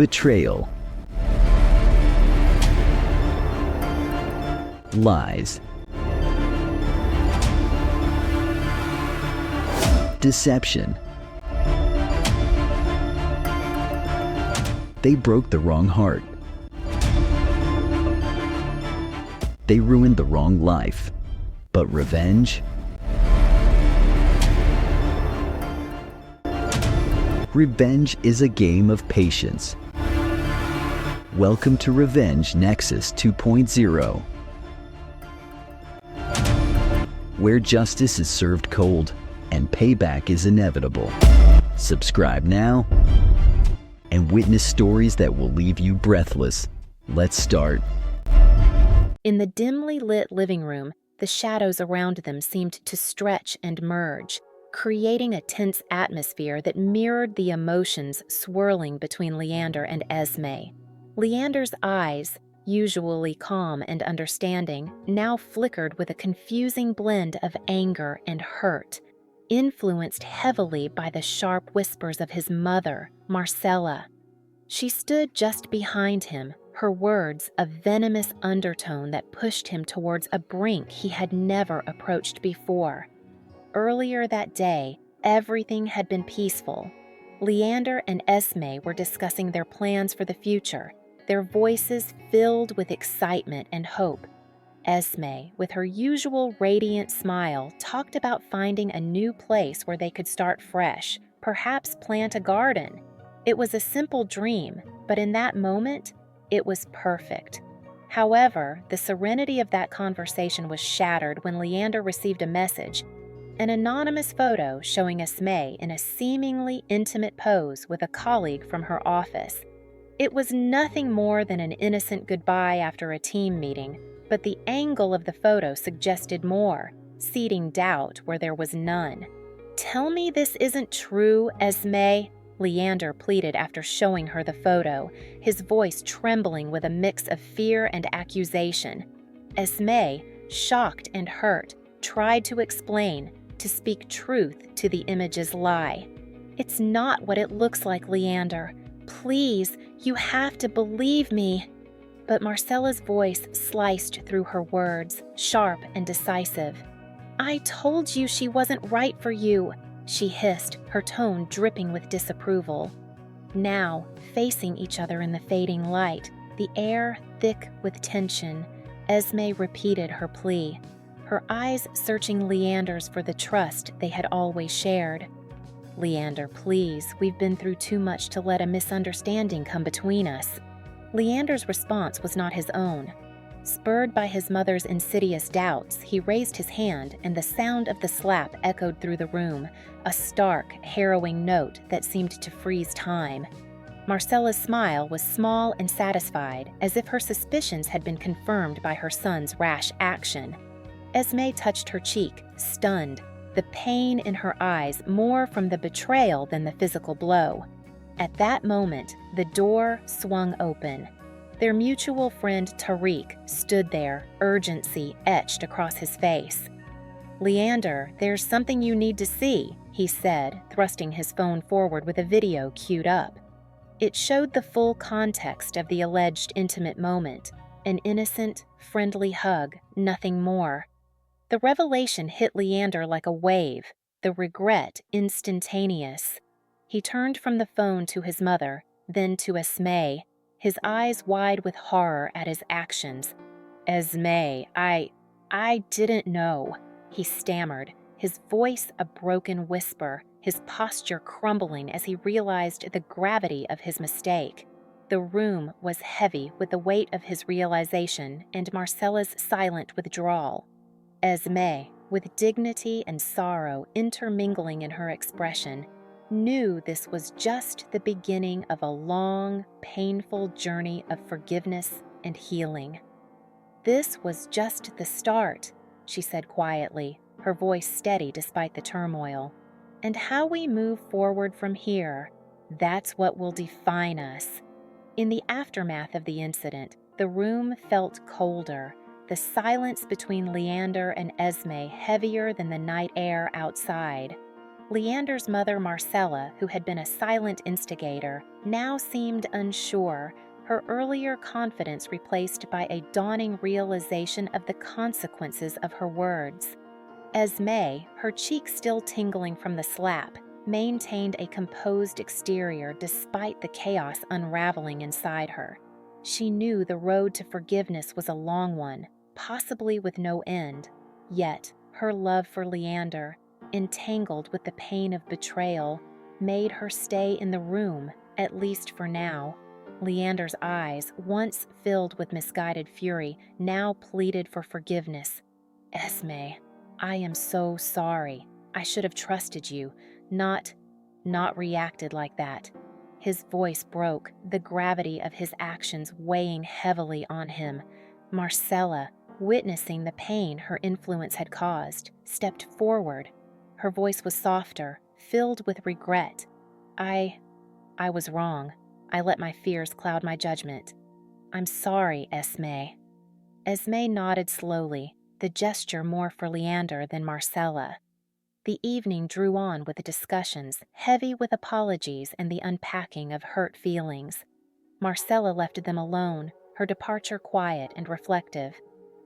betrayal, lies, deception. They broke the wrong heart. They ruined the wrong life. But revenge? Revenge is a game of patience. Welcome to Revenge Nexus 2.0, where justice is served cold and payback is inevitable. Subscribe now and witness stories that will leave you breathless. Let's start. In the dimly lit living room, the shadows around them seemed to stretch and merge, creating a tense atmosphere that mirrored the emotions swirling between Leander and Esme. Leander's eyes, usually calm and understanding, now flickered with a confusing blend of anger and hurt, influenced heavily by the sharp whispers of his mother, Marcella. She stood just behind him, her words a venomous undertone that pushed him towards a brink he had never approached before. Earlier that day, everything had been peaceful. Leander and Esme were discussing their plans for the future, their voices filled with excitement and hope. Esme, with her usual radiant smile, talked about finding a new place where they could start fresh, perhaps plant a garden. It was a simple dream, but in that moment, it was perfect. However, the serenity of that conversation was shattered when Leander received a message, an anonymous photo showing Esme in a seemingly intimate pose with a colleague from her office. It was nothing more than an innocent goodbye after a team meeting, but the angle of the photo suggested more, seeding doubt where there was none. "Tell me this isn't true, Esme," Leander pleaded after showing her the photo, his voice trembling with a mix of fear and accusation. Esme, shocked and hurt, tried to explain, to speak truth to the image's lie. "It's not what it looks like, Leander. Please, you have to believe me." But Marcella's voice sliced through her words, sharp and decisive. "I told you she wasn't right for you," she hissed, her tone dripping with disapproval. Now, facing each other in the fading light, the air thick with tension, Esme repeated her plea, her eyes searching Leander's for the trust they had always shared. "Leander, please, we've been through too much to let a misunderstanding come between us." Leander's response was not his own. Spurred by his mother's insidious doubts, he raised his hand, and the sound of the slap echoed through the room, a stark, harrowing note that seemed to freeze time. Marcella's smile was small and satisfied, as if her suspicions had been confirmed by her son's rash action. Esme touched her cheek, stunned, the pain in her eyes more from the betrayal than the physical blow. At that moment, the door swung open. Their mutual friend Tariq stood there, urgency etched across his face. "Leander, there's something you need to see," he said, thrusting his phone forward with a video queued up. It showed the full context of the alleged intimate moment, an innocent, friendly hug, nothing more. The revelation hit Leander like a wave, the regret instantaneous. He turned from the phone to his mother, then to Esme, his eyes wide with horror at his actions. "Esme, I didn't know," he stammered, his voice a broken whisper, his posture crumbling as he realized the gravity of his mistake. The room was heavy with the weight of his realization and Marcella's silent withdrawal. Esme, with dignity and sorrow intermingling in her expression, knew this was just the beginning of a long, painful journey of forgiveness and healing. "This was just the start," she said quietly, her voice steady despite the turmoil. "And how we move forward from here, that's what will define us." In the aftermath of the incident, the room felt colder, the silence between Leander and Esme heavier than the night air outside. Leander's mother, Marcella, who had been a silent instigator, now seemed unsure, her earlier confidence replaced by a dawning realization of the consequences of her words. Esme, her cheeks still tingling from the slap, maintained a composed exterior despite the chaos unraveling inside her. She knew the road to forgiveness was a long one, possibly with no end. Yet, her love for Leander, entangled with the pain of betrayal, made her stay in the room, at least for now. Leander's eyes, once filled with misguided fury, now pleaded for forgiveness. "Esme, I am so sorry. I should have trusted you, not reacted like that." His voice broke, the gravity of his actions weighing heavily on him. Marcella, witnessing the pain her influence had caused, stepped forward. Her voice was softer, filled with regret. I was wrong. I let my fears cloud my judgment. I'm sorry, Esme." Esme nodded slowly, the gesture more for Leander than Marcella. The evening drew on with discussions, heavy with apologies and the unpacking of hurt feelings. Marcella left them alone, her departure quiet and reflective.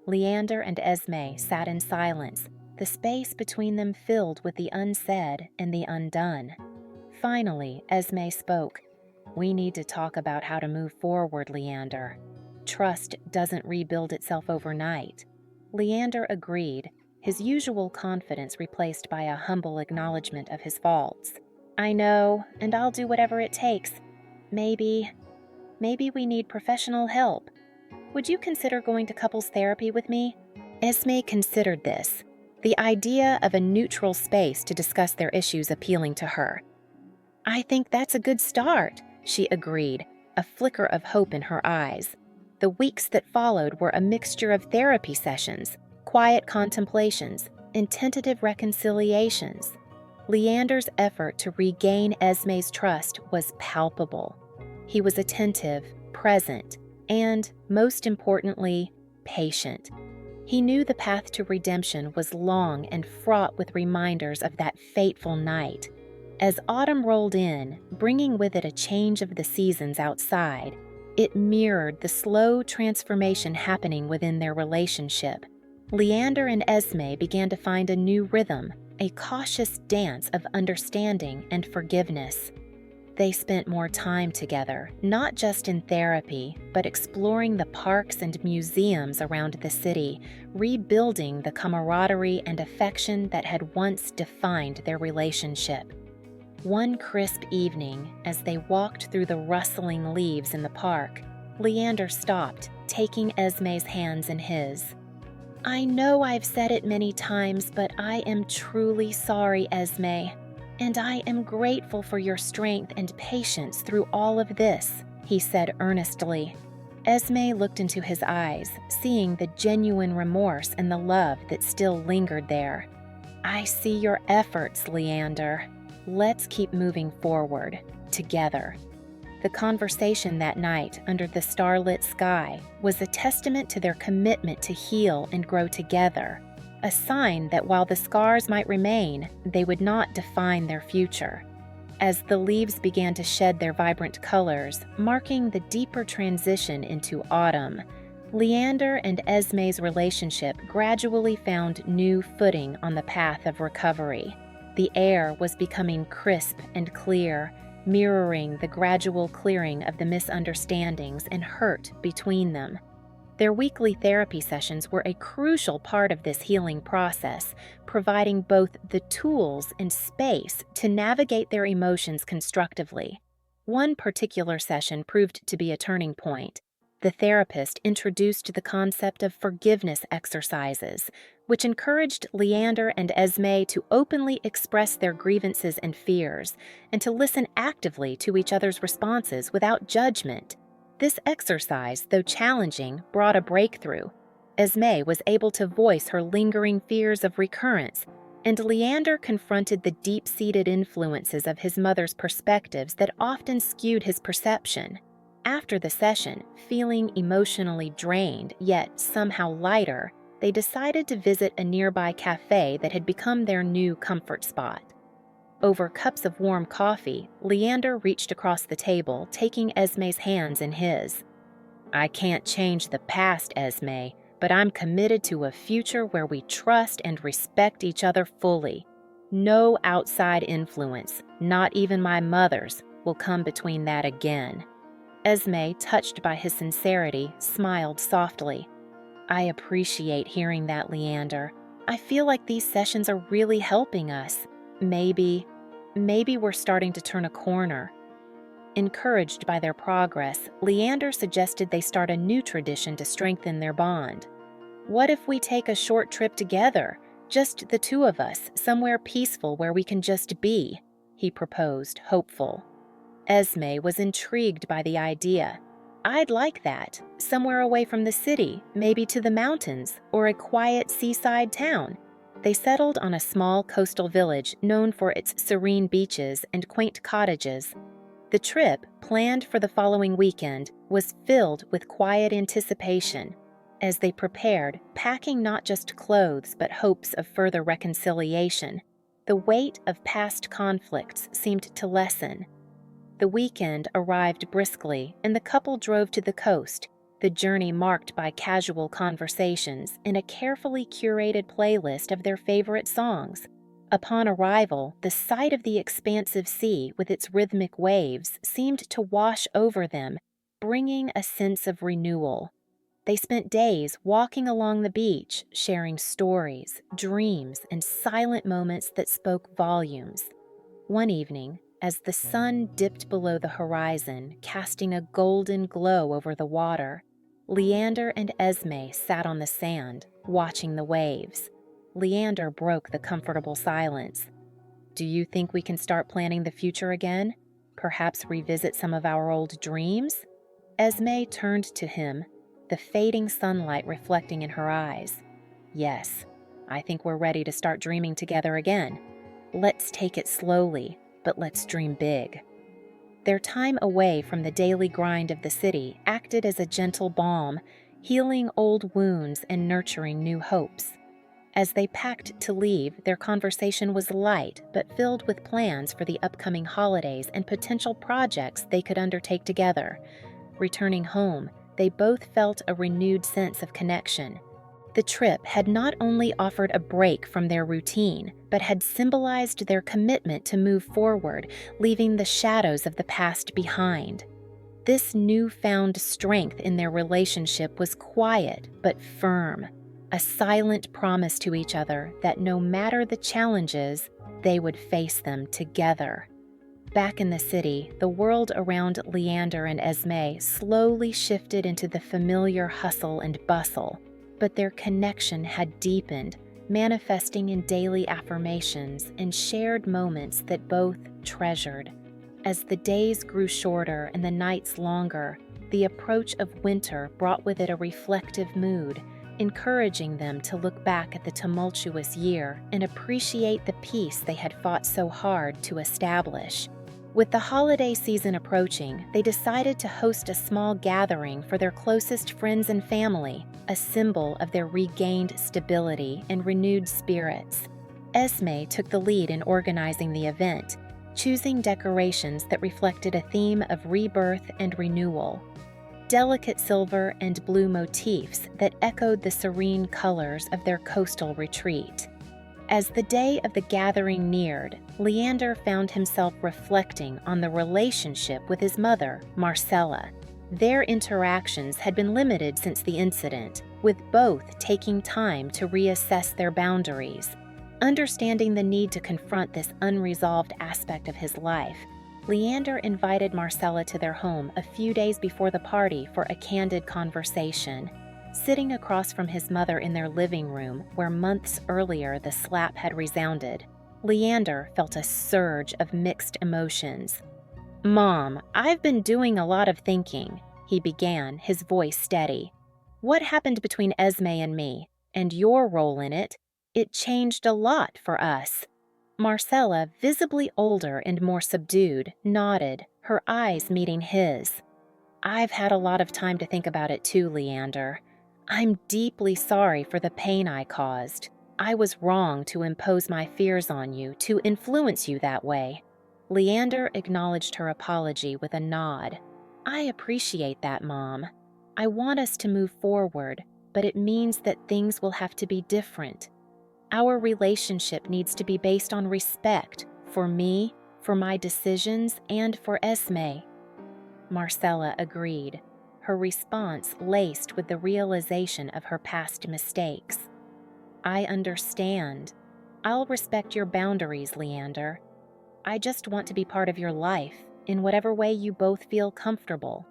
Leander and Esme sat in silence, the space between them filled with the unsaid and the undone. Finally, Esme spoke. "We need to talk about how to move forward, Leander. Trust doesn't rebuild itself overnight." Leander agreed, his usual confidence replaced by a humble acknowledgement of his faults. "I know, and I'll do whatever it takes. Maybe we need professional help. Would you consider going to couples therapy with me?" Esme considered this, the idea of a neutral space to discuss their issues appealing to her. "I think that's a good start," she agreed, a flicker of hope in her eyes. The weeks that followed were a mixture of therapy sessions, quiet contemplations, and tentative reconciliations. Leander's effort to regain Esme's trust was palpable. He was attentive, present, and, most importantly, patient. He knew the path to redemption was long and fraught with reminders of that fateful night. As autumn rolled in, bringing with it a change of the seasons outside, it mirrored the slow transformation happening within their relationship. Leander and Esme began to find a new rhythm, a cautious dance of understanding and forgiveness. They spent more time together, not just in therapy, but exploring the parks and museums around the city, rebuilding the camaraderie and affection that had once defined their relationship. One crisp evening, as they walked through the rustling leaves in the park, Leander stopped, taking Esme's hands in his. "I know I've said it many times, but I am truly sorry, Esme, and I am grateful for your strength and patience through all of this," he said earnestly. Esme looked into his eyes, seeing the genuine remorse and the love that still lingered there. "I see your efforts, Leander. Let's keep moving forward, together." The conversation that night under the starlit sky was a testament to their commitment to heal and grow together, a sign that while the scars might remain, they would not define their future. As the leaves began to shed their vibrant colors, marking the deeper transition into autumn, Leander and Esme's relationship gradually found new footing on the path of recovery. The air was becoming crisp and clear, mirroring the gradual clearing of the misunderstandings and hurt between them. Their weekly therapy sessions were a crucial part of this healing process, providing both the tools and space to navigate their emotions constructively. One particular session proved to be a turning point. The therapist introduced the concept of forgiveness exercises, which encouraged Leander and Esme to openly express their grievances and fears, and to listen actively to each other's responses without judgment. This exercise, though challenging, brought a breakthrough. Esme was able to voice her lingering fears of recurrence, and Leander confronted the deep-seated influences of his mother's perspectives that often skewed his perception. After the session, feeling emotionally drained, yet somehow lighter, they decided to visit a nearby cafe that had become their new comfort spot. Over cups of warm coffee, Leander reached across the table, taking Esme's hands in his. "I can't change the past, Esme, but I'm committed to a future where we trust and respect each other fully. No outside influence, not even my mother's, will come between that again." Esme, touched by his sincerity, smiled softly. "I appreciate hearing that, Leander. I feel like these sessions are really helping us. Maybe we're starting to turn a corner." Encouraged by their progress, Leander suggested they start a new tradition to strengthen their bond. "What if we take a short trip together, just the two of us, somewhere peaceful where we can just be?" he proposed, hopeful. Esme was intrigued by the idea. "I'd like that, somewhere away from the city, maybe to the mountains or a quiet seaside town." They settled on a small coastal village known for its serene beaches and quaint cottages. The trip, planned for the following weekend, was filled with quiet anticipation. As they prepared, packing not just clothes but hopes of further reconciliation, the weight of past conflicts seemed to lessen. The weekend arrived briskly, and the couple drove to the coast, the journey marked by casual conversations and a carefully curated playlist of their favorite songs. Upon arrival, the sight of the expansive sea with its rhythmic waves seemed to wash over them, bringing a sense of renewal. They spent days walking along the beach, sharing stories, dreams, and silent moments that spoke volumes. One evening, as the sun dipped below the horizon, casting a golden glow over the water, Leander and Esme sat on the sand, watching the waves. Leander broke the comfortable silence. "Do you think we can start planning the future again? Perhaps revisit some of our old dreams?" Esme turned to him, the fading sunlight reflecting in her eyes. "Yes, I think we're ready to start dreaming together again. Let's take it slowly, but let's dream big." Their time away from the daily grind of the city acted as a gentle balm, healing old wounds and nurturing new hopes. As they packed to leave, their conversation was light but filled with plans for the upcoming holidays and potential projects they could undertake together. Returning home, they both felt a renewed sense of connection. The trip had not only offered a break from their routine, but had symbolized their commitment to move forward, leaving the shadows of the past behind. This newfound strength in their relationship was quiet but firm, a silent promise to each other that no matter the challenges, they would face them together. Back in the city, the world around Leander and Esme slowly shifted into the familiar hustle and bustle, but their connection had deepened, manifesting in daily affirmations and shared moments that both treasured. As the days grew shorter and the nights longer, the approach of winter brought with it a reflective mood, encouraging them to look back at the tumultuous year and appreciate the peace they had fought so hard to establish. With the holiday season approaching, they decided to host a small gathering for their closest friends and family, a symbol of their regained stability and renewed spirits. Esme took the lead in organizing the event, choosing decorations that reflected a theme of rebirth and renewal. Delicate silver and blue motifs that echoed the serene colors of their coastal retreat. As the day of the gathering neared, Leander found himself reflecting on the relationship with his mother, Marcella. Their interactions had been limited since the incident, with both taking time to reassess their boundaries. Understanding the need to confront this unresolved aspect of his life, Leander invited Marcella to their home a few days before the party for a candid conversation. Sitting across from his mother in their living room, where months earlier the slap had resounded, Leander felt a surge of mixed emotions. "Mom, I've been doing a lot of thinking," he began, his voice steady. "What happened between Esme and me, and your role in it? It changed a lot for us." Marcella, visibly older and more subdued, nodded, her eyes meeting his. "I've had a lot of time to think about it too, Leander. I'm deeply sorry for the pain I caused. I was wrong to impose my fears on you, to influence you that way." Leander acknowledged her apology with a nod. "I appreciate that, Mom. I want us to move forward, but it means that things will have to be different. Our relationship needs to be based on respect for me, for my decisions, and for Esme." Marcella agreed, her response laced with the realization of her past mistakes. "I understand. I'll respect your boundaries, Leander. I just want to be part of your life, in whatever way you both feel comfortable."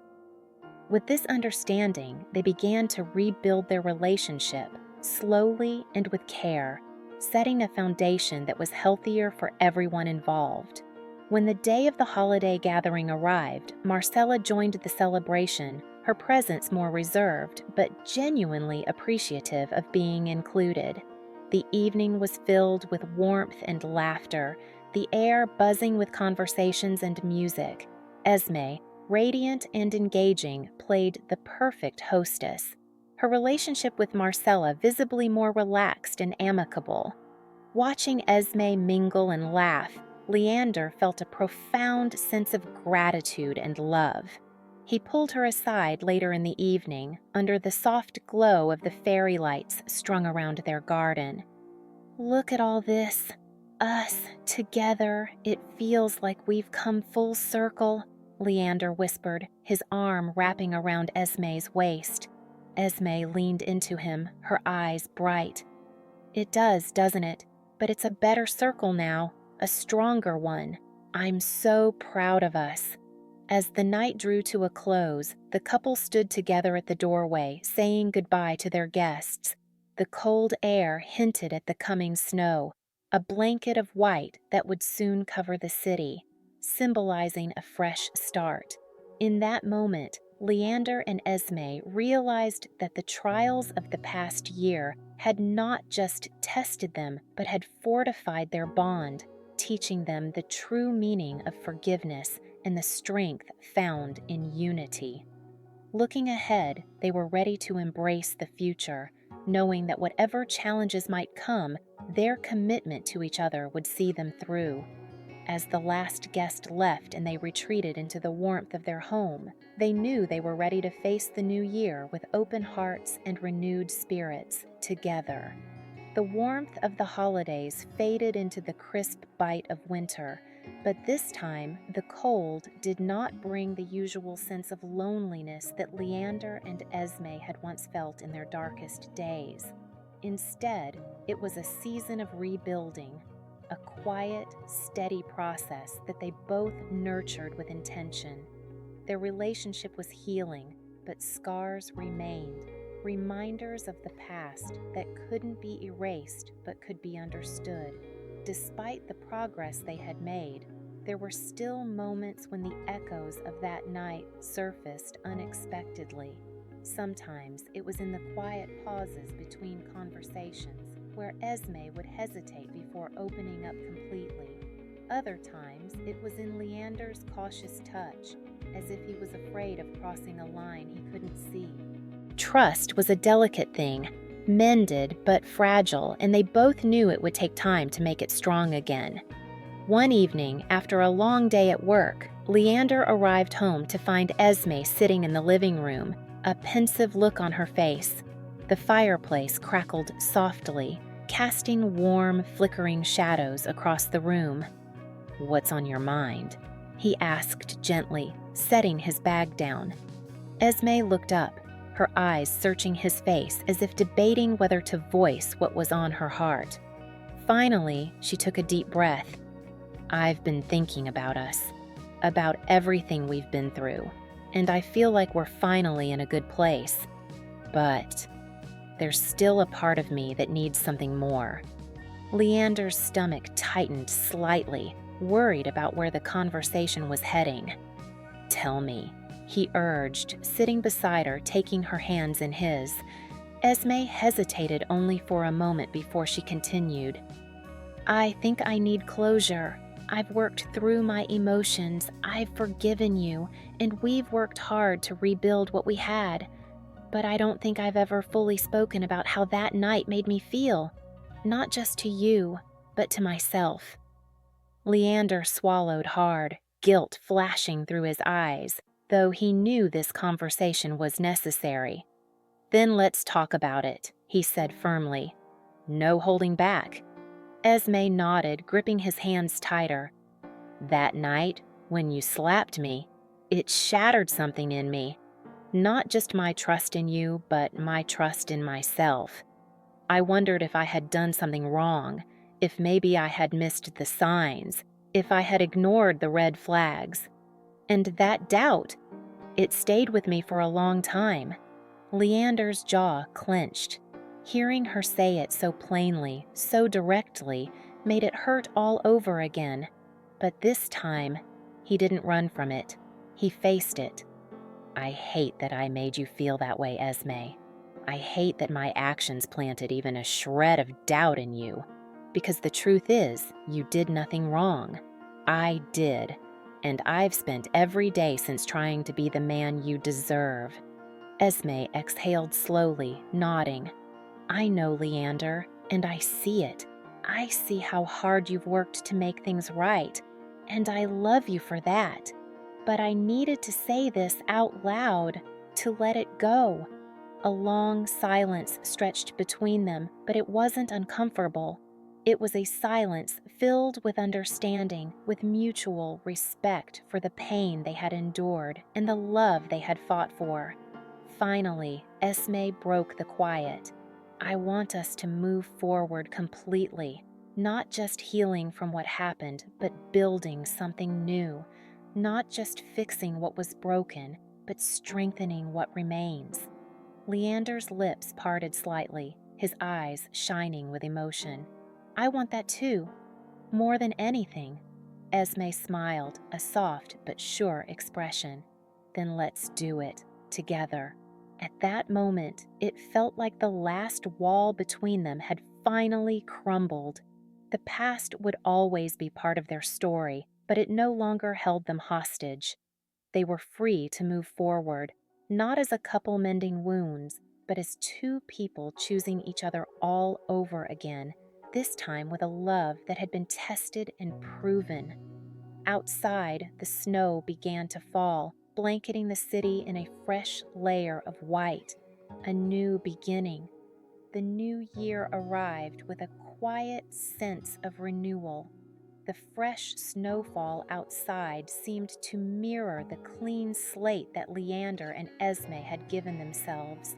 With this understanding, they began to rebuild their relationship, slowly and with care, setting a foundation that was healthier for everyone involved. When the day of the holiday gathering arrived, Marcella joined the celebration, her presence more reserved, but genuinely appreciative of being included. The evening was filled with warmth and laughter, the air buzzing with conversations and music. Esme, radiant and engaging, played the perfect hostess, her relationship with Marcella visibly more relaxed and amicable. Watching Esme mingle and laugh, Leander felt a profound sense of gratitude and love. He pulled her aside later in the evening, under the soft glow of the fairy lights strung around their garden. "Look at all this. Us, together. It feels like we've come full circle," Leander whispered, his arm wrapping around Esme's waist. Esme leaned into him, her eyes bright. "It does, doesn't it? But it's a better circle now, a stronger one. I'm so proud of us." As the night drew to a close, the couple stood together at the doorway, saying goodbye to their guests. The cold air hinted at the coming snow, a blanket of white that would soon cover the city, symbolizing a fresh start. In that moment, Leander and Esme realized that the trials of the past year had not just tested them, but had fortified their bond, teaching them the true meaning of forgiveness and the strength found in unity. Looking ahead, they were ready to embrace the future, knowing that whatever challenges might come, their commitment to each other would see them through. As the last guest left and they retreated into the warmth of their home, they knew they were ready to face the new year with open hearts and renewed spirits together. The warmth of the holidays faded into the crisp bite of winter, but this time the cold did not bring the usual sense of loneliness that Leander and Esme had once felt in their darkest days. Instead, it was a season of rebuilding, a quiet, steady process that they both nurtured with intention. Their relationship was healing, but scars remained, reminders of the past that couldn't be erased but could be understood. Despite the progress they had made, there were still moments when the echoes of that night surfaced unexpectedly. Sometimes it was in the quiet pauses between conversations, where Esme would hesitate before opening up completely. Other times, it was in Leander's cautious touch, as if he was afraid of crossing a line he couldn't see. Trust was a delicate thing, mended but fragile, and they both knew it would take time to make it strong again. One evening, after a long day at work, Leander arrived home to find Esme sitting in the living room, a pensive look on her face. The fireplace crackled softly, casting warm, flickering shadows across the room. "What's on your mind?" he asked gently, setting his bag down. Esme looked up, her eyes searching his face as if debating whether to voice what was on her heart. Finally, she took a deep breath. "I've been thinking about us, about everything we've been through, and I feel like we're finally in a good place. But there's still a part of me that needs something more." Leander's stomach tightened slightly, worried about where the conversation was heading. "Tell me," he urged, sitting beside her, taking her hands in his. Esme hesitated only for a moment before she continued. "I think I need closure. I've worked through my emotions, I've forgiven you, and we've worked hard to rebuild what we had. But I don't think I've ever fully spoken about how that night made me feel." not just to you, but to myself. Leander swallowed hard, guilt flashing through his eyes, though he knew this conversation was necessary. "Then let's talk about it," he said firmly. "No holding back." Esme nodded, gripping his hands tighter. "That night, when you slapped me, it shattered something in me. Not just my trust in you, but my trust in myself. I wondered if I had done something wrong, if maybe I had missed the signs, if I had ignored the red flags. And that doubt, it stayed with me for a long time." Leander's jaw clenched. Hearing her say it so plainly, so directly, made it hurt all over again. But this time, he didn't run from it. He faced it. "I hate that I made you feel that way, Esme. I hate that my actions planted even a shred of doubt in you. Because the truth is, you did nothing wrong. I did. And I've spent every day since trying to be the man you deserve." Esme exhaled slowly, nodding. "I know, Leander, and I see it. I see how hard you've worked to make things right, and I love you for that. But I needed to say this out loud, to let it go." A long silence stretched between them, but it wasn't uncomfortable. It was a silence filled with understanding, with mutual respect for the pain they had endured and the love they had fought for. Finally, Esme broke the quiet. "I want us to move forward completely, not just healing from what happened, but building something new. Not just fixing what was broken, but strengthening what remains." Leander's lips parted slightly, his eyes shining with emotion. "I want that too, more than anything." Esme smiled, a soft but sure expression. "Then let's do it, together." At that moment, it felt like the last wall between them had finally crumbled. The past would always be part of their story, but it no longer held them hostage. They were free to move forward, not as a couple mending wounds, but as two people choosing each other all over again, this time with a love that had been tested and proven. Outside, the snow began to fall, blanketing the city in a fresh layer of white. A new beginning. The new year arrived with a quiet sense of renewal. The fresh snowfall outside seemed to mirror the clean slate that Leander and Esme had given themselves.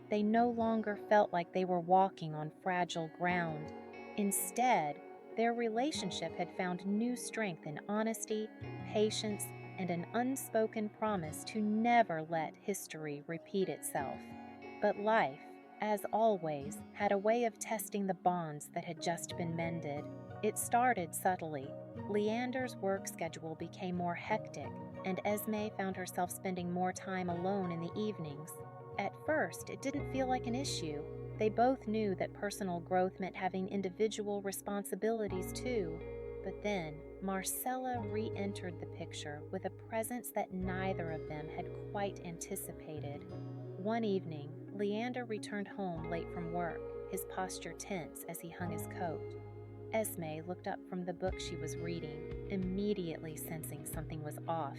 They no longer felt like they were walking on fragile ground. Instead, their relationship had found new strength in honesty, patience, and an unspoken promise to never let history repeat itself. But life, as always, had a way of testing the bonds that had just been mended. It started subtly. Leander's work schedule became more hectic, and Esme found herself spending more time alone in the evenings. At first, it didn't feel like an issue. They both knew that personal growth meant having individual responsibilities too. But then, Marcella re-entered the picture with a presence that neither of them had quite anticipated. One evening, Leander returned home late from work, his posture tense as he hung his coat. Esme looked up from the book she was reading, immediately sensing something was off.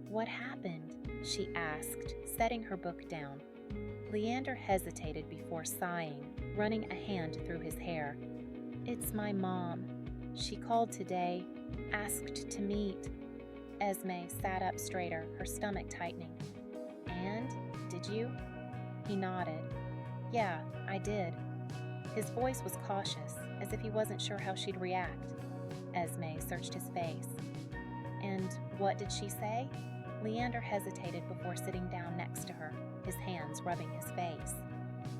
"What happened?" she asked, setting her book down. Leander hesitated before sighing, running a hand through his hair. "It's my mom. She called today, asked to meet." Esme sat up straighter, her stomach tightening. "And? Did you?" He nodded. "Yeah, I did." His voice was cautious, as if he wasn't sure how she'd react. Esme searched his face. "And what did she say?" Leander hesitated before sitting down next to her, his hands rubbing his face.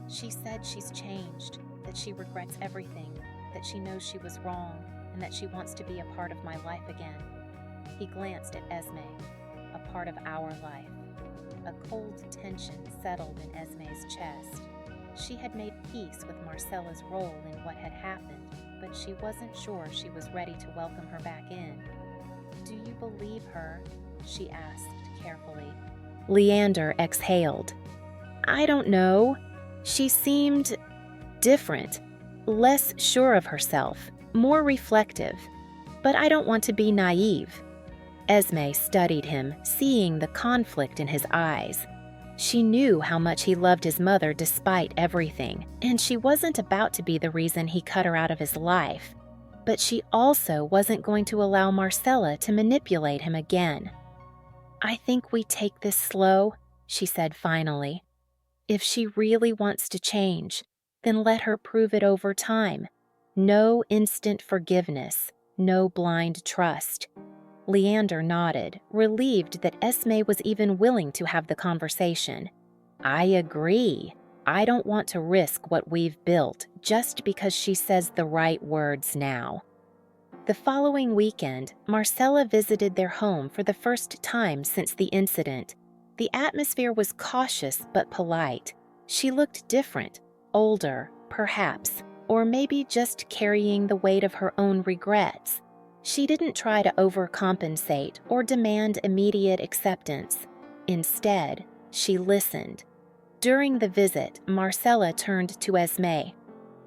"She said she's changed, that she regrets everything, that she knows she was wrong, and that she wants to be a part of my life again." He glanced at Esme. "A part of our life." A cold tension settled in Esme's chest. She had made peace with Marcella's role in what had happened, but she wasn't sure she was ready to welcome her back in. "Do you believe her?" she asked carefully. Leander exhaled. "I don't know. She seemed different. less sure of herself, more reflective. But I don't want to be naive. Esme studied him, seeing the conflict in his eyes. She knew how much he loved his mother despite everything, and she wasn't about to be the reason he cut her out of his life. But she also wasn't going to allow Marcella to manipulate him again. "I think we take this slow," she said finally. "If she really wants to change, then let her prove it over time. No instant forgiveness, no blind trust." Leander nodded, relieved that Esme was even willing to have the conversation. "I agree. I don't want to risk what we've built just because she says the right words now." The following weekend, Marcella visited their home for the first time since the incident. The atmosphere was cautious but polite. She looked different, older, perhaps, or maybe just carrying the weight of her own regrets. She didn't try to overcompensate or demand immediate acceptance. Instead, she listened. During the visit, Marcella turned to Esme.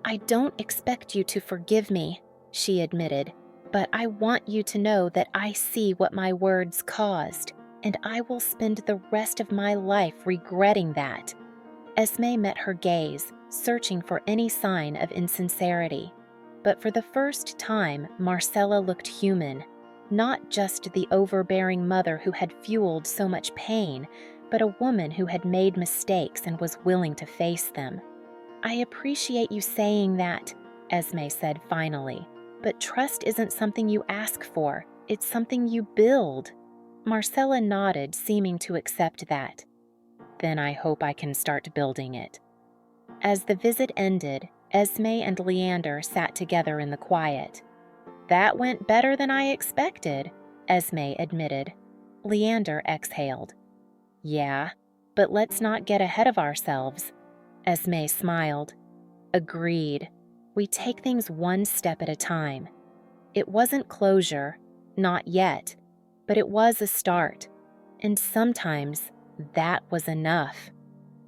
"I don't expect you to forgive me," she admitted, "but I want you to know that I see what my words caused, and I will spend the rest of my life regretting that." Esme met her gaze, searching for any sign of insincerity. But for the first time, Marcella looked human, not just the overbearing mother who had fueled so much pain, but a woman who had made mistakes and was willing to face them. "I appreciate you saying that," Esme said finally, "but trust isn't something you ask for, it's something you build." Marcella nodded, seeming to accept that. "Then I hope I can start building it." As the visit ended, Esme and Leander sat together in the quiet. "That went better than I expected," Esme admitted. Leander exhaled. "Yeah, but let's not get ahead of ourselves." Esme smiled. "Agreed. We take things one step at a time." It wasn't closure, not yet, but it was a start. And sometimes that was enough.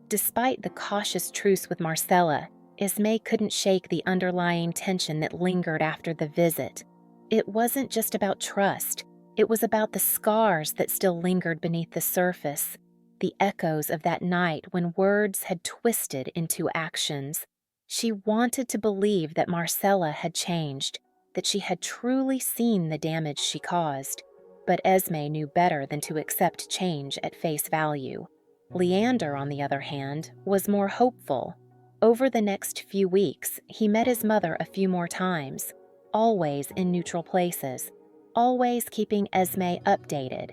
Despite the cautious truce with Marcella, Esme couldn't shake the underlying tension that lingered after the visit. It wasn't just about trust. It was about the scars that still lingered beneath the surface, the echoes of that night when words had twisted into actions. She wanted to believe that Marcella had changed, that she had truly seen the damage she caused. But Esme knew better than to accept change at face value. Leander, on the other hand, was more hopeful. Over the next few weeks, he met his mother a few more times, always in neutral places, always keeping Esme updated.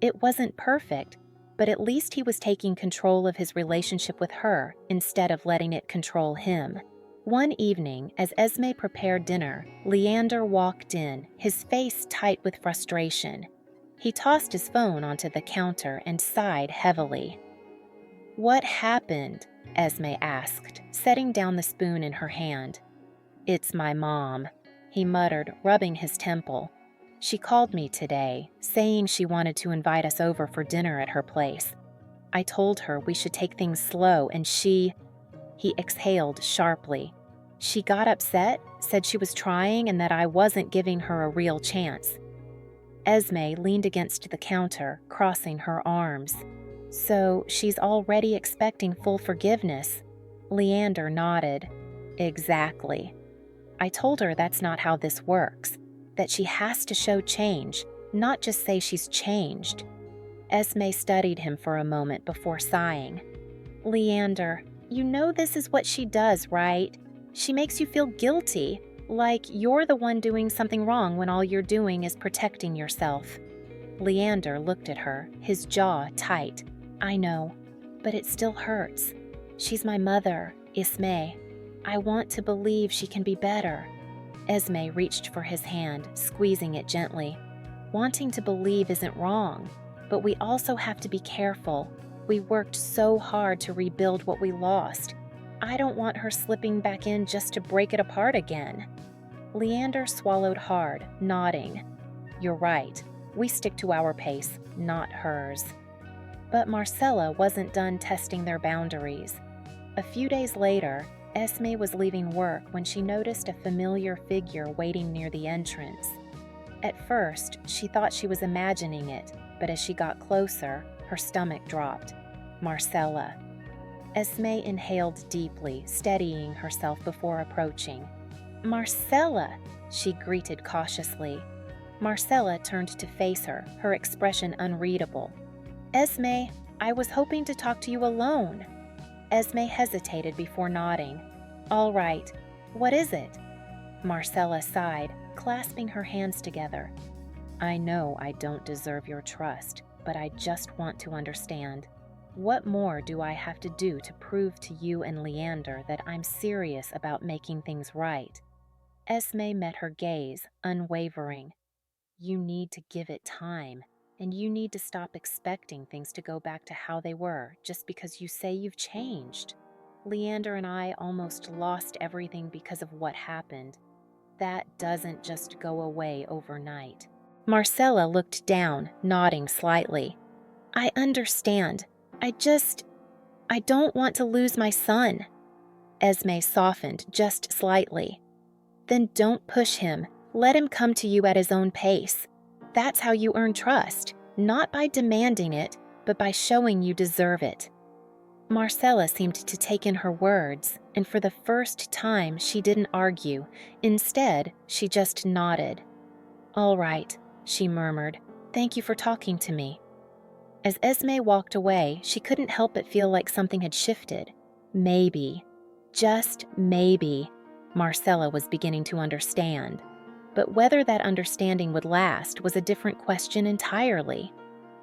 It wasn't perfect, but at least he was taking control of his relationship with her instead of letting it control him. One evening, as Esme prepared dinner, Leander walked in, his face tight with frustration. He tossed his phone onto the counter and sighed heavily. "What happened?" Esme asked, setting down the spoon in her hand. "It's my mom," he muttered, rubbing his temple. "She called me today, saying she wanted to invite us over for dinner at her place. I told her we should take things slow, and she—" He exhaled sharply. "She got upset, said she was trying and that I wasn't giving her a real chance." Esme leaned against the counter, crossing her arms. "So she's already expecting full forgiveness." Leander nodded. "Exactly. I told her that's not how this works, that she has to show change, not just say she's changed." Esme studied him for a moment before sighing. "Leander, you know this is what she does, right? She makes you feel guilty, like you're the one doing something wrong when all you're doing is protecting yourself." Leander looked at her, his jaw tight. "I know, but it still hurts. She's my mother, Esme. I want to believe she can be better." Esme reached for his hand, squeezing it gently. "Wanting to believe isn't wrong, but we also have to be careful. We worked so hard to rebuild what we lost. I don't want her slipping back in just to break it apart again." Leander swallowed hard, nodding. "You're right. We stick to our pace, not hers." But Marcella wasn't done testing their boundaries. A few days later, Esme was leaving work when she noticed a familiar figure waiting near the entrance. At first, she thought she was imagining it, but as she got closer, her stomach dropped. Marcella. Esme inhaled deeply, steadying herself before approaching. "Marcella," she greeted cautiously. Marcella turned to face her, her expression unreadable. "Esme, I was hoping to talk to you alone." Esme hesitated before nodding. "All right. What is it?" Marcella sighed, clasping her hands together. "I know I don't deserve your trust, but I just want to understand. What more do I have to do to prove to you and Leander that I'm serious about making things right?" Esme met her gaze, unwavering. "You need to give it time, and you need to stop expecting things to go back to how they were just because you say you've changed. Leander and I almost lost everything because of what happened. That doesn't just go away overnight." Marcella looked down, nodding slightly. "I understand. I don't want to lose my son." Esme softened just slightly. "Then don't push him. Let him come to you at his own pace. That's how you earn trust, not by demanding it, but by showing you deserve it." Marcella seemed to take in her words, and for the first time she didn't argue. Instead, she just nodded. "All right," she murmured. "Thank you for talking to me." As Esme walked away, she couldn't help but feel like something had shifted. Maybe, just maybe, Marcella was beginning to understand. But whether that understanding would last was a different question entirely.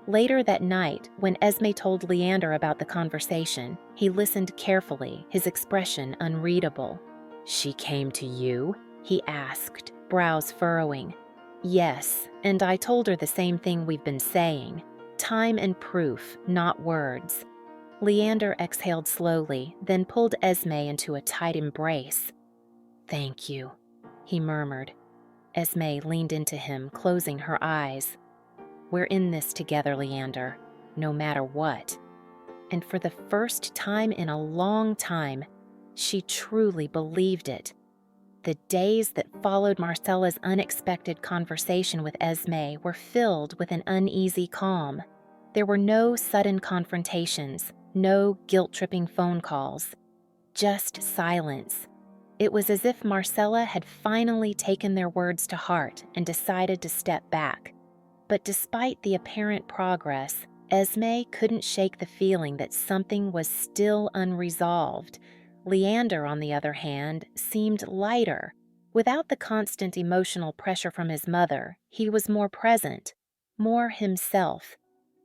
Later that night, when Esme told Leander about the conversation, he listened carefully, his expression unreadable. "She came to you?" he asked, brows furrowing. "Yes, and I told her the same thing we've been saying. Time and proof, not words." Leander exhaled slowly, then pulled Esme into a tight embrace. "Thank you," he murmured. Esme leaned into him, closing her eyes. "We're in this together, Leander, no matter what." And for the first time in a long time, she truly believed it. The days that followed Marcella's unexpected conversation with Esme were filled with an uneasy calm. There were no sudden confrontations, no guilt-tripping phone calls, just silence. It was as if Marcella had finally taken their words to heart and decided to step back. But despite the apparent progress, Esme couldn't shake the feeling that something was still unresolved. Leander, on the other hand, seemed lighter. Without the constant emotional pressure from his mother, he was more present, more himself.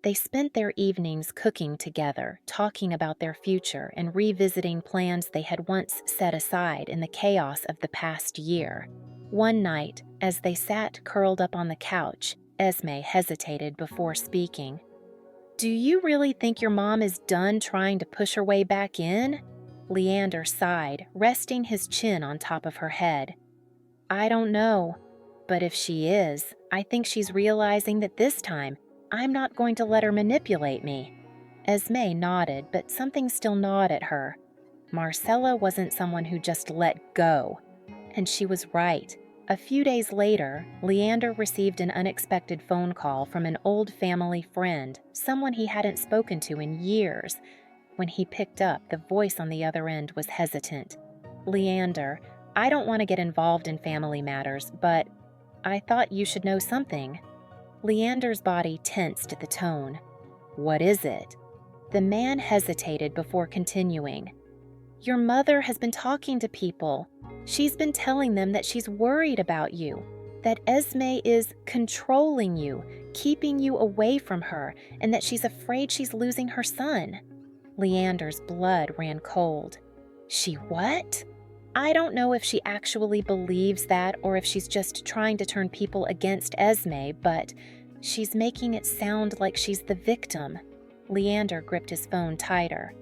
They spent their evenings cooking together, talking about their future and revisiting plans they had once set aside in the chaos of the past year. One night, as they sat curled up on the couch, Esme hesitated before speaking. "Do you really think your mom is done trying to push her way back in?" Leander sighed, resting his chin on top of her head. "I don't know. But if she is, I think she's realizing that this time, I'm not going to let her manipulate me." Esme nodded, but something still gnawed at her. Marcella wasn't someone who just let go. And she was right. A few days later, Leander received an unexpected phone call from an old family friend, someone he hadn't spoken to in years. When he picked up, the voice on the other end was hesitant. "Leander, I don't want to get involved in family matters, but I thought you should know something." Leander's body tensed at the tone. "What is it?" The man hesitated before continuing. "Your mother has been talking to people. She's been telling them that she's worried about you, that Esme is controlling you, keeping you away from her, and that she's afraid she's losing her son." Leander's blood ran cold. "She what?" I don't know if she actually believes that or if she's just trying to turn people against Esme, but she's making it sound like she's the victim. Leander gripped his phone tighter.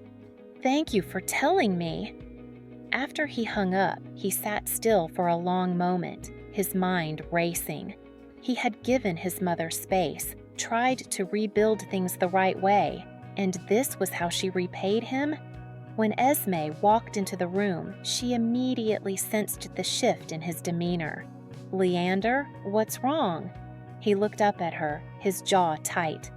"Thank you for telling me." After he hung up, he sat still for a long moment, his mind racing. He had given his mother space, tried to rebuild things the right way, and this was how she repaid him? When Esme walked into the room, she immediately sensed the shift in his demeanor. "Leander, what's wrong?" He looked up at her, his jaw tight.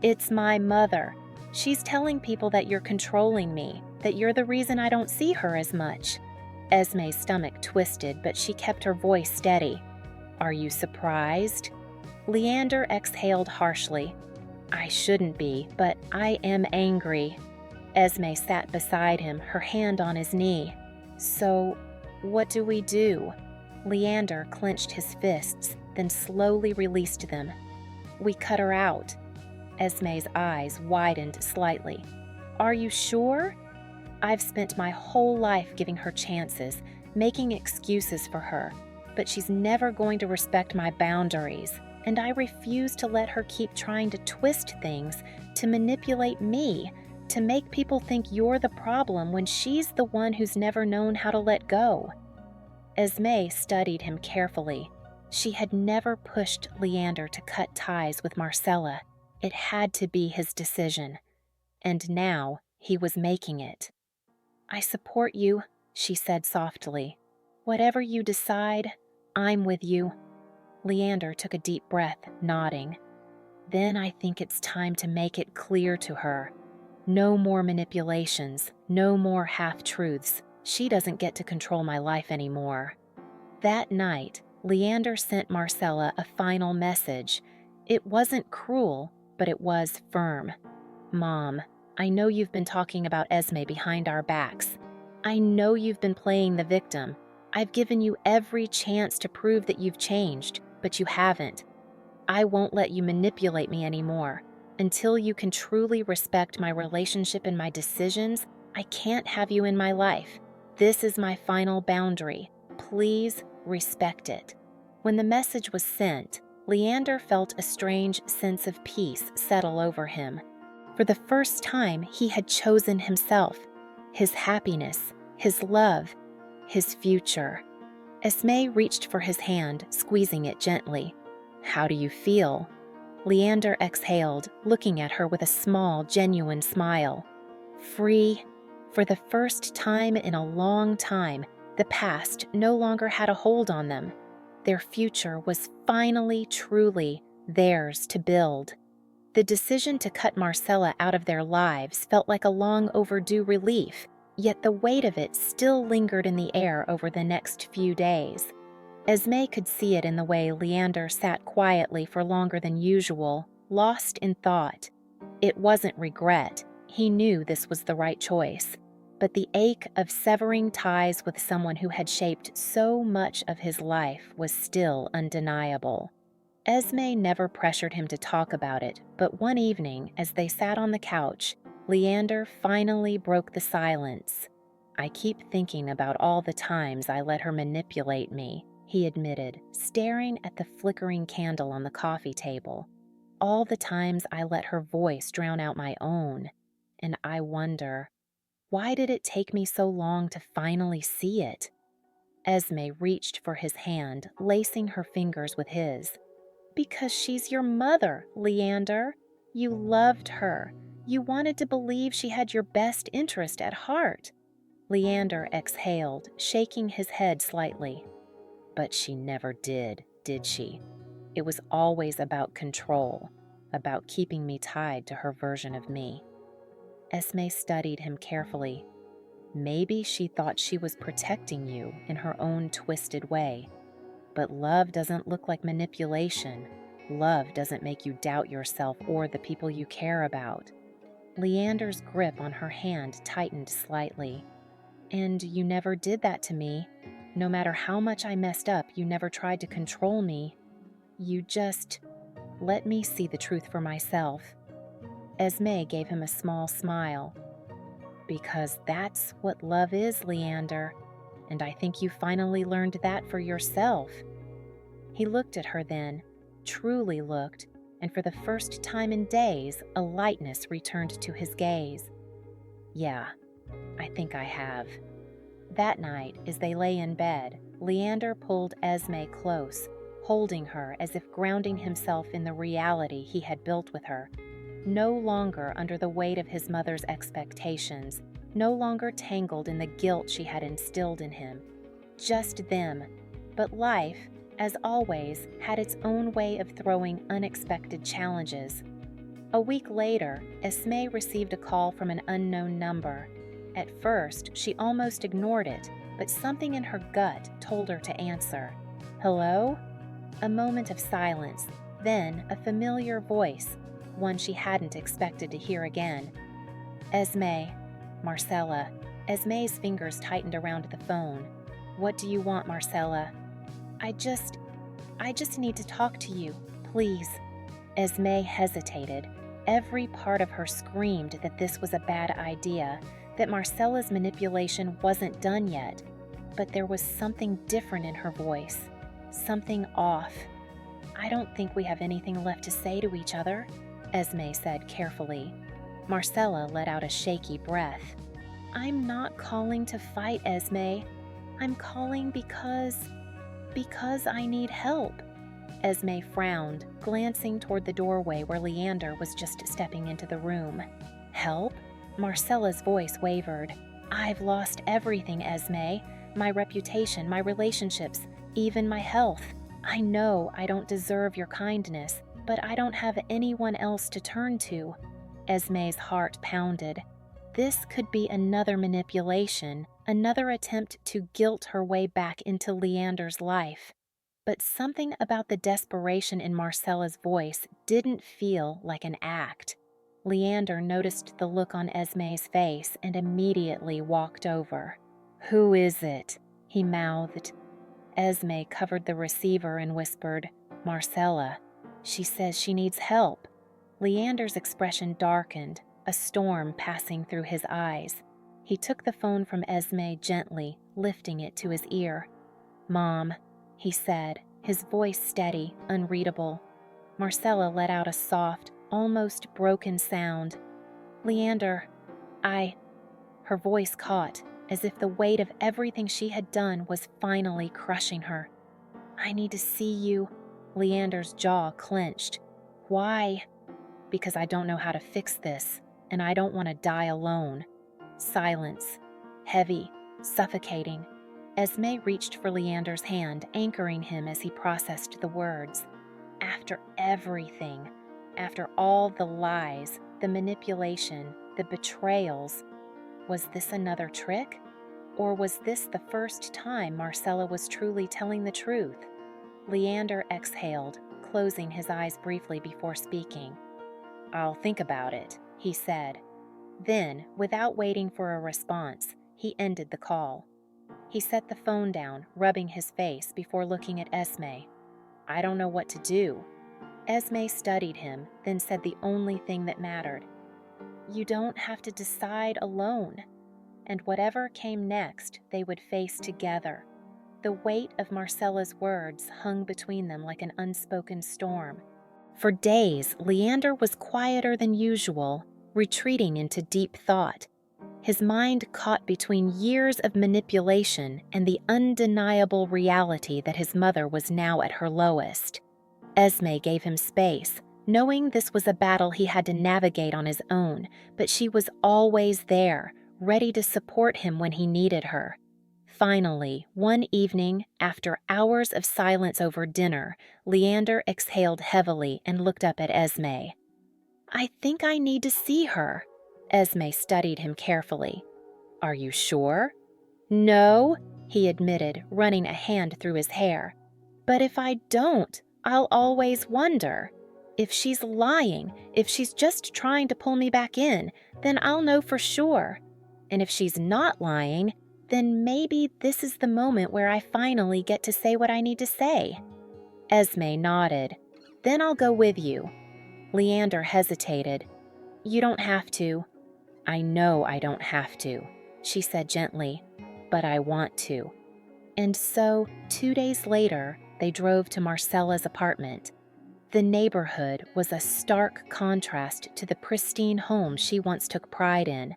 "It's my mother. She's telling people that you're controlling me, that you're the reason I don't see her as much." Esme's stomach twisted, but she kept her voice steady. "Are you surprised?" Leander exhaled harshly. "I shouldn't be, but I am angry." Esme sat beside him, her hand on his knee. "So, what do we do?" Leander clenched his fists, then slowly released them. "We cut her out." Esme's eyes widened slightly. "Are you sure?" "I've spent my whole life giving her chances, making excuses for her, but she's never going to respect my boundaries, and I refuse to let her keep trying to twist things, to manipulate me, to make people think you're the problem when she's the one who's never known how to let go." Esme studied him carefully. She had never pushed Leander to cut ties with Marcella. It had to be his decision. And now he was making it. "I support you," she said softly. "Whatever you decide, I'm with you." Leander took a deep breath, nodding. "Then I think it's time to make it clear to her. No more manipulations, no more half-truths. She doesn't get to control my life anymore." That night, Leander sent Marcella a final message. It wasn't cruel, but it was firm. "Mom, I know you've been talking about Esme behind our backs. I know you've been playing the victim. I've given you every chance to prove that you've changed, but you haven't. I won't let you manipulate me anymore. Until you can truly respect my relationship and my decisions, I can't have you in my life. This is my final boundary. Please respect it." When the message was sent, Leander felt a strange sense of peace settle over him. For the first time, he had chosen himself, his happiness, his love, his future. Esme reached for his hand, squeezing it gently. "How do you feel?" Leander exhaled, looking at her with a small, genuine smile. Free. For the first time in a long time, the past no longer had a hold on them. Their future was finally, truly theirs to build. The decision to cut Marcella out of their lives felt like a long overdue relief, yet the weight of it still lingered in the air over the next few days. Esme could see it in the way Leander sat quietly for longer than usual, lost in thought. It wasn't regret. He knew this was the right choice. But the ache of severing ties with someone who had shaped so much of his life was still undeniable. Esme never pressured him to talk about it, but one evening, as they sat on the couch, Leander finally broke the silence. "I keep thinking about all the times I let her manipulate me," he admitted, staring at the flickering candle on the coffee table. "All the times I let her voice drown out my own. And I wonder, why did it take me so long to finally see it?" Esme reached for his hand, lacing her fingers with his. "Because she's your mother, Leander. You loved her. You wanted to believe she had your best interest at heart." Leander exhaled, shaking his head slightly. "But she never did she? It was always about control, about keeping me tied to her version of me." Esme studied him carefully. "Maybe she thought she was protecting you in her own twisted way. But love doesn't look like manipulation. Love doesn't make you doubt yourself or the people you care about." Leander's grip on her hand tightened slightly. "And you never did that to me. No matter how much I messed up, you never tried to control me. You just let me see the truth for myself." Esme gave him a small smile. "Because that's what love is, Leander. And I think you finally learned that for yourself." He looked at her then, truly looked, and for the first time in days, a lightness returned to his gaze. "Yeah, I think I have." That night, as they lay in bed, Leander pulled Esme close, holding her as if grounding himself in the reality he had built with her. No longer under the weight of his mother's expectations, no longer tangled in the guilt she had instilled in him. Just them. But life, as always, had its own way of throwing unexpected challenges. A week later, Esme received a call from an unknown number. At first, she almost ignored it, but something in her gut told her to answer. "Hello?" A moment of silence, then a familiar voice, one she hadn't expected to hear again. "Esme." "Marcella." Esme's fingers tightened around the phone. "What do you want, Marcella?" I just need to talk to you, please." Esme hesitated. Every part of her screamed that this was a bad idea, that Marcella's manipulation wasn't done yet. But there was something different in her voice, something off. "I don't think we have anything left to say to each other," Esme said carefully. Marcella let out a shaky breath. "I'm not calling to fight, Esme. I'm calling because I need help." Esme frowned, glancing toward the doorway where Leander was just stepping into the room. "Help?" Marcella's voice wavered. "I've lost everything, Esme. My reputation, my relationships, even my health. I know I don't deserve your kindness, but I don't have anyone else to turn to." Esme's heart pounded. This could be another manipulation, another attempt to guilt her way back into Leander's life. But something about the desperation in Marcella's voice didn't feel like an act. Leander noticed the look on Esme's face and immediately walked over. "Who is it?" he mouthed. Esme covered the receiver and whispered, "Marcella. She says she needs help." Leander's expression darkened, a storm passing through his eyes. He took the phone from Esme gently, lifting it to his ear. "Mom," he said, his voice steady, unreadable. Marcella let out a soft, almost broken sound. "Leander, Her voice caught, as if the weight of everything she had done was finally crushing her. "I need to see you." Leander's jaw clenched. "Why?" "Because I don't know how to fix this, and I don't want to die alone." Silence. Heavy, suffocating. Esme reached for Leander's hand, anchoring him as he processed the words. After everything, after all the lies, the manipulation, the betrayals, was this another trick? Or was this the first time Marcella was truly telling the truth? Leander exhaled, closing his eyes briefly before speaking. "I'll think about it," he said. Then, without waiting for a response, he ended the call. He set the phone down, rubbing his face before looking at Esme. "I don't know what to do." Esme studied him, then said the only thing that mattered. "You don't have to decide alone." And whatever came next, they would face together. The weight of Marcella's words hung between them like an unspoken storm. For days, Leander was quieter than usual, retreating into deep thought. His mind caught between years of manipulation and the undeniable reality that his mother was now at her lowest. Esme gave him space, knowing this was a battle he had to navigate on his own, but she was always there, ready to support him when he needed her. Finally, one evening, after hours of silence over dinner, Leander exhaled heavily and looked up at Esme. "I think I need to see her." Esme studied him carefully. "Are you sure?" "No," he admitted, running a hand through his hair. "But if I don't, I'll always wonder. If she's lying, if she's just trying to pull me back in, then I'll know for sure. And if she's not lying, then maybe this is the moment where I finally get to say what I need to say." Esme nodded. "Then I'll go with you." Leander hesitated. "You don't have to." "I know I don't have to," she said gently, "but I want to." And so, 2 days later, they drove to Marcella's apartment. The neighborhood was a stark contrast to the pristine home she once took pride in.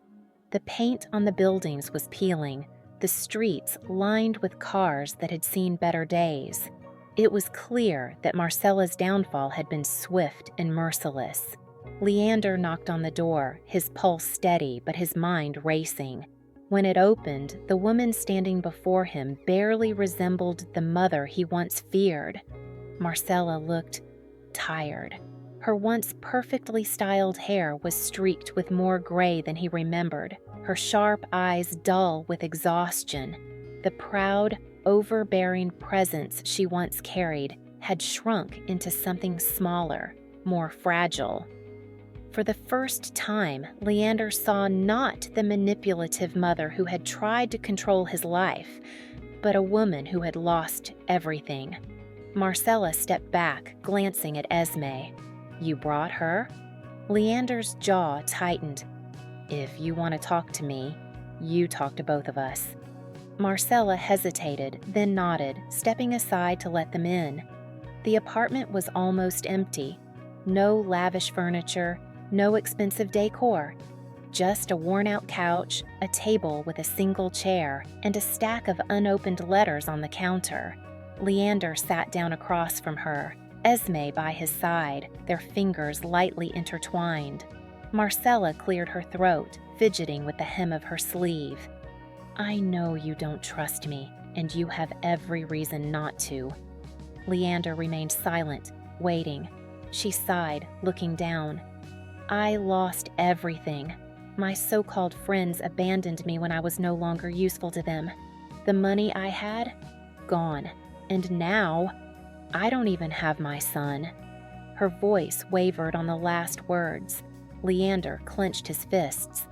The paint on the buildings was peeling, the streets lined with cars that had seen better days. It was clear that Marcella's downfall had been swift and merciless. Leander knocked on the door, his pulse steady but his mind racing. When it opened, the woman standing before him barely resembled the mother he once feared. Marcella looked tired. Her once perfectly styled hair was streaked with more gray than he remembered, her sharp eyes dull with exhaustion. The proud, overbearing presence she once carried had shrunk into something smaller, more fragile. For the first time, Leander saw not the manipulative mother who had tried to control his life, but a woman who had lost everything. Marcella stepped back, glancing at Esme. "You brought her?" Leander's jaw tightened. "If you want to talk to me, you talk to both of us." Marcella hesitated, then nodded, stepping aside to let them in. The apartment was almost empty. No lavish furniture, no expensive decor. Just a worn-out couch, a table with a single chair, and a stack of unopened letters on the counter. Leander sat down across from her, Esme by his side, their fingers lightly intertwined. Marcella cleared her throat, fidgeting with the hem of her sleeve. "I know you don't trust me, and you have every reason not to." Leander remained silent, waiting. She sighed, looking down. "I lost everything. My so-called friends abandoned me when I was no longer useful to them. The money I had? Gone. And now, I don't even have my son." Her voice wavered on the last words. Leander clenched his fists.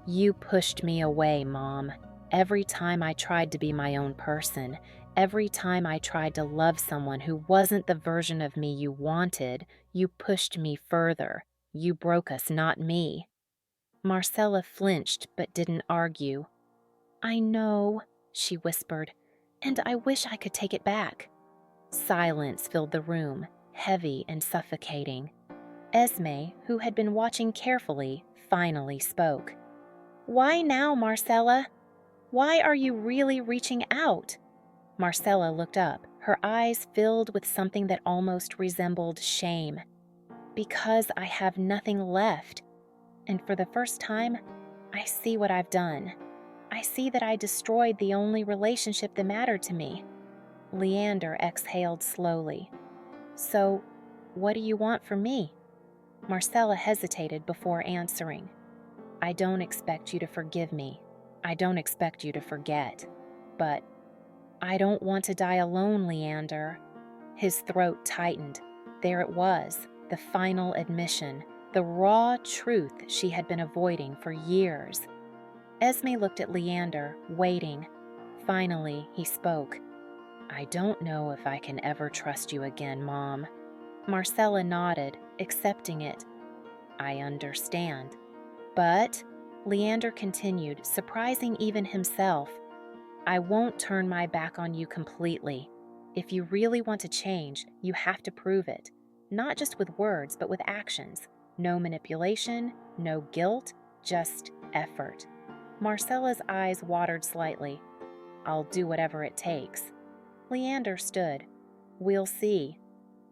"You pushed me away, Mom. Every time I tried to be my own person, every time I tried to love someone who wasn't the version of me you wanted, you pushed me further. You broke us, not me." Marcella flinched but didn't argue. "I know," she whispered, "and I wish I could take it back." Silence filled the room, heavy and suffocating. Esme, who had been watching carefully, finally spoke. "Why now, Marcella? Why are you really reaching out?" Marcella looked up, her eyes filled with something that almost resembled shame. "Because I have nothing left. And for the first time, I see what I've done. I see that I destroyed the only relationship that mattered to me." Leander exhaled slowly. "So, what do you want from me?" Marcella hesitated before answering. "I don't expect you to forgive me. I don't expect you to forget. But I don't want to die alone, Leander." His throat tightened. There it was, the final admission, the raw truth she had been avoiding for years. Esme looked at Leander, waiting. Finally, he spoke. "I don't know if I can ever trust you again, Mom." Marcella nodded, accepting it. "I understand. But," Leander continued, surprising even himself, "I won't turn my back on you completely. If you really want to change, you have to prove it. Not just with words, but with actions. No manipulation, no guilt, just effort." Marcella's eyes watered slightly. "I'll do whatever it takes." Leander stood. "We'll see."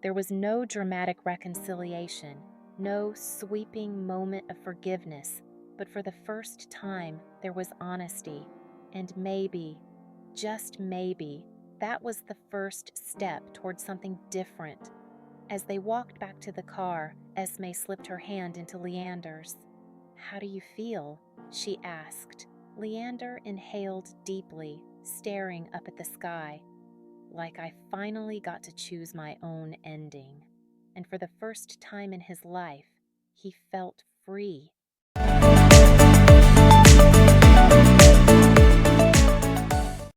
There was no dramatic reconciliation, no sweeping moment of forgiveness, but for the first time there was honesty, and maybe, just maybe, that was the first step toward something different. As they walked back to the car, Esme slipped her hand into Leander's. "How do you feel?" she asked. Leander inhaled deeply, staring up at the sky. "Like I finally got to choose my own ending." And for the first time in his life, he felt free.